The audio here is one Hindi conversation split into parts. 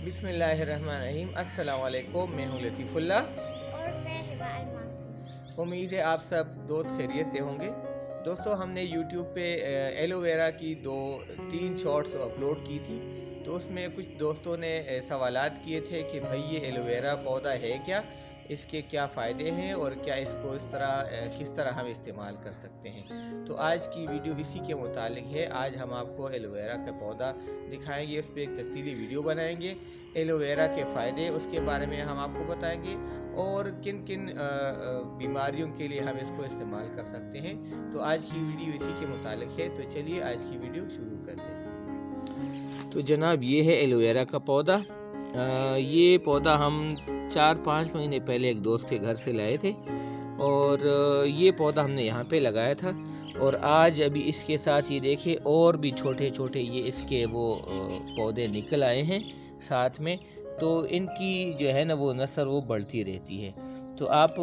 बिस्मिल्लाहिर्रहमानिर्रहीम। अस्सलाम वालेकुम। मैं हूँ लतीफ़ुल्लाह और मैं हिबा अल-मासूम। उम्मीद है आप सब दोस्त खैरियत से होंगे। दोस्तों, हमने यूट्यूब पे एलोवेरा की 2-3 शॉर्ट्स अपलोड की थी। तो उसमें कुछ दोस्तों ने सवालात किए थे कि भाई ये एलोवेरा पौधा है क्या, इसके क्या फ़ायदे हैं और क्या इसको किस तरह हम इस्तेमाल कर सकते हैं। तो आज की वीडियो इसी के मुतालिक है। आज हम आपको एलोवेरा का पौधा दिखाएंगे, उस पर एक तफसीली वीडियो बनाएंगे। एलोवेरा के फ़ायदे उसके बारे में हम आपको बताएंगे और किन किन बीमारियों के लिए हम इसको इस्तेमाल कर सकते हैं। तो आज की वीडियो इसी के मुतालिक है। तो चलिए आज की वीडियो शुरू करते हैं। तो जनाब, ये है एलोवेरा का पौधा। ये पौधा हम 4-5 महीने पहले एक दोस्त के घर से लाए थे और ये पौधा हमने यहाँ पे लगाया था। और आज अभी इसके साथ ये देखे और भी छोटे छोटे ये इसके वो पौधे निकल आए हैं साथ में। तो इनकी जो है ना वो नस्ल वो बढ़ती रहती है। तो आप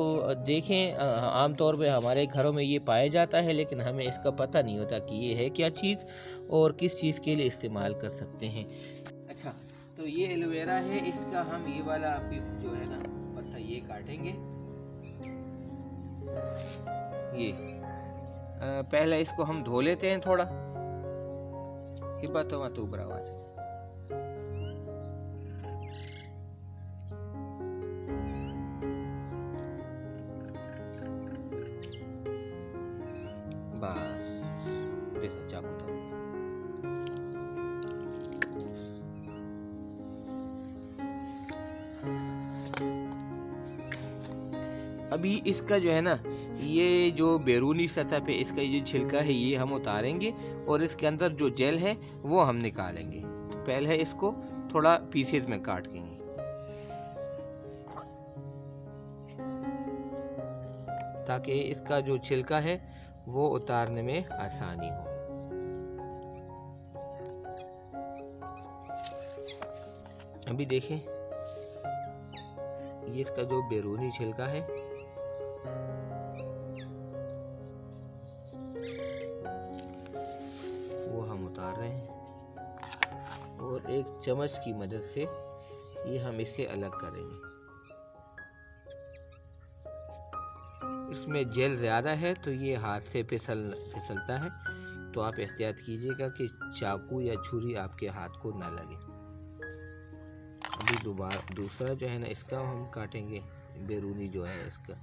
देखें, आम तौर पे हमारे घरों में ये पाया जाता है, लेकिन हमें इसका पता नहीं होता कि ये है क्या चीज़ और किस चीज़ के लिए इस्तेमाल कर सकते हैं। अच्छा, तो ये एलोवेरा है। इसका हम ये वाला जो है ना पत्ता ये काटेंगे। ये पहले इसको हम धो लेते हैं थोड़ा। हिब्बा तो मत उबरा आवाज बस। देखो चाकू था। अभी इसका जो है ना ये जो बैरूनी सतह पे इसका ये छिलका है ये हम उतारेंगे और इसके अंदर जो जेल है वो हम निकालेंगे। तो पहले इसको थोड़ा पीसेस में काट लेंगे ताकि इसका जो छिलका है वो उतारने में आसानी हो। अभी देखें, ये इसका जो बैरूनी छिलका है वो हम उतार रहे हैं और एक चम्मच की मदद से ये हम इसे अलग करेंगे। इसमें जेल ज़्यादा है तो ये हाथ से फिसलता है, तो आप एहतियात कीजिएगा कि चाकू या छुरी आपके हाथ को ना लगे। अभी दूसरा जो है ना इसका हम काटेंगे, बैरूनी जो है इसका।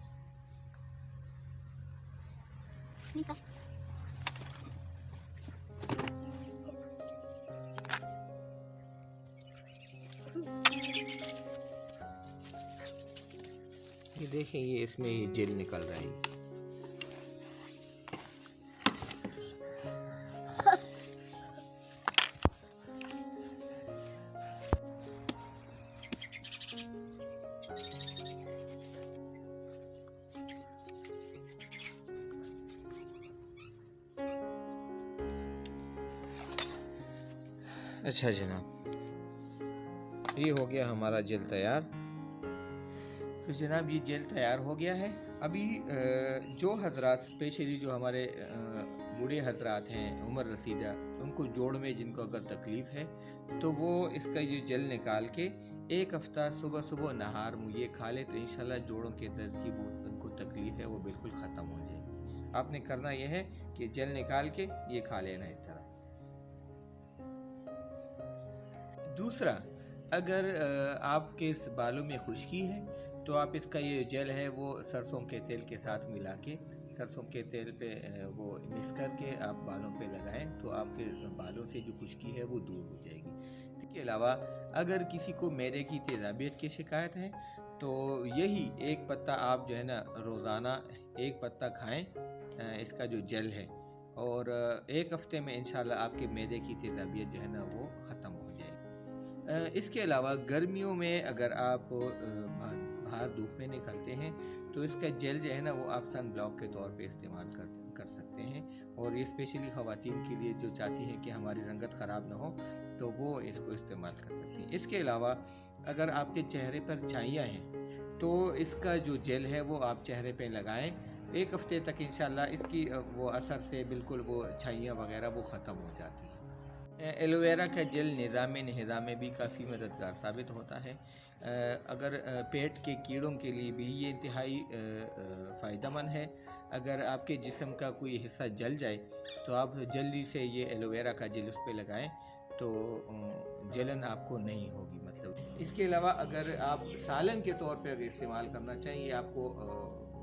ये देखें, ये इसमें ये जेल निकल रहा है। अच्छा जनाब, ये हो गया हमारा जेल तैयार। तो जनाब ये जेल तैयार हो गया है। अभी जो हजरात स्पेशली जो हमारे बूढ़े हजरात हैं, उम्र रसीदा, उनको जोड़ में जिनको अगर तकलीफ़ है तो वो इसका ये जेल निकाल के 1 हफ्ता सुबह सुबह नहार मुँह ये खा ले तो इंशाल्लाह जोड़ों के दर्द की वो उनको तकलीफ़ है वो बिल्कुल ख़त्म हो जाएगी। आपने करना यह है कि जेल निकाल के ये खा लेना इस तरह। दूसरा, अगर आपके बालों में खुश्की है तो आप इसका ये जेल है वो सरसों के तेल के साथ मिला के सरसों के तेल पे वो मिक्स करके आप बालों पे लगाएं तो आपके बालों से जो खुश्की है वो दूर हो जाएगी। इसके अलावा अगर किसी को मैदे की तेज़ाबियत की शिकायत है तो यही एक पत्ता आप जो है ना रोज़ाना एक पत्ता खाएं, इसका जो जेल है, और 1 हफ्ते में इंशाल्लाह आपके मैदे की तेज़ाबियत जो है ना वो ख़त्म हो जाएगी। इसके अलावा गर्मियों में अगर आप बाहर धूप में निकलते हैं तो इसका जेल जो है ना वो आप सन ब्लॉक के तौर पे इस्तेमाल कर सकते हैं। और ये स्पेशली ख़वातीन के लिए जो चाहती हैं कि हमारी रंगत ख़राब ना हो तो वो इसको इस्तेमाल कर सकती हैं। इसके अलावा अगर आपके चेहरे पर छाइयाँ हैं तो इसका जो जेल है वो आप चेहरे पे लगाएं। 1 हफ्ते तक इंशाल्लाह इसकी वो असर से बिल्कुल वो छाइयाँ वगैरह वो ख़त्म हो जाती हैं। एलोवेरा का जेल निज़ाम नहिज़ा में भी काफ़ी मददगार साबित होता है। अगर पेट के कीड़ों के लिए भी ये इंतहाई फ़ायदेमंद है। अगर आपके जिस्म का कोई हिस्सा जल जाए तो आप जल्दी से ये एलोवेरा का जेल उस पर लगाएं तो जलन आपको नहीं होगी। मतलब इसके अलावा अगर आप सालन के तौर पर अगर इस्तेमाल करना चाहिए, आपको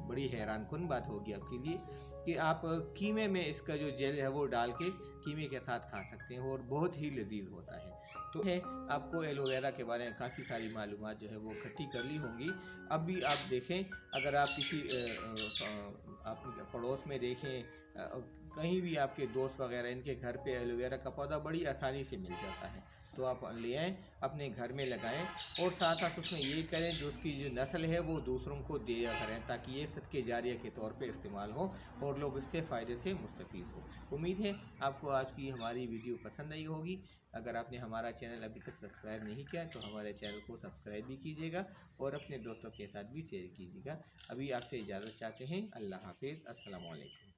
बड़ी हैरानकुन बात होगी आपके लिए कि आप कीमे में इसका जो जेल है वो डाल के कीमे के साथ खा सकते हैं और बहुत ही लजीज होता है। तो है आपको एलोवेरा के बारे में काफ़ी सारी मालूमात जो है वो इकट्ठी कर ली होंगी। अब भी आप देखें, अगर आप किसी आप पड़ोस में देखें, कहीं भी आपके दोस्त वगैरह इनके घर पे एलोवेरा का पौधा बड़ी आसानी से मिल जाता है। तो आप ले आएँ, अपने घर में लगाएं और साथ साथ उसमें ये करें जो उसकी जो नस्ल है वो दूसरों को दिया करें, ताकि ये सदके जारिया के तौर पे इस्तेमाल हो और लोग इससे फ़ायदे से मुस्तफ़ीद हो। उम्मीद है आपको आज की हमारी वीडियो पसंद आई होगी। अगर आपने हमारा चैनल अभी तक सब्सक्राइब नहीं किया तो हमारे चैनल को सब्सक्राइब भी कीजिएगा और अपने दोस्तों के साथ भी शेयर कीजिएगा। अभी आपसे इजाज़त चाहते हैं। अल्लाह हाफिज़। अस्सलामु अलैकुम।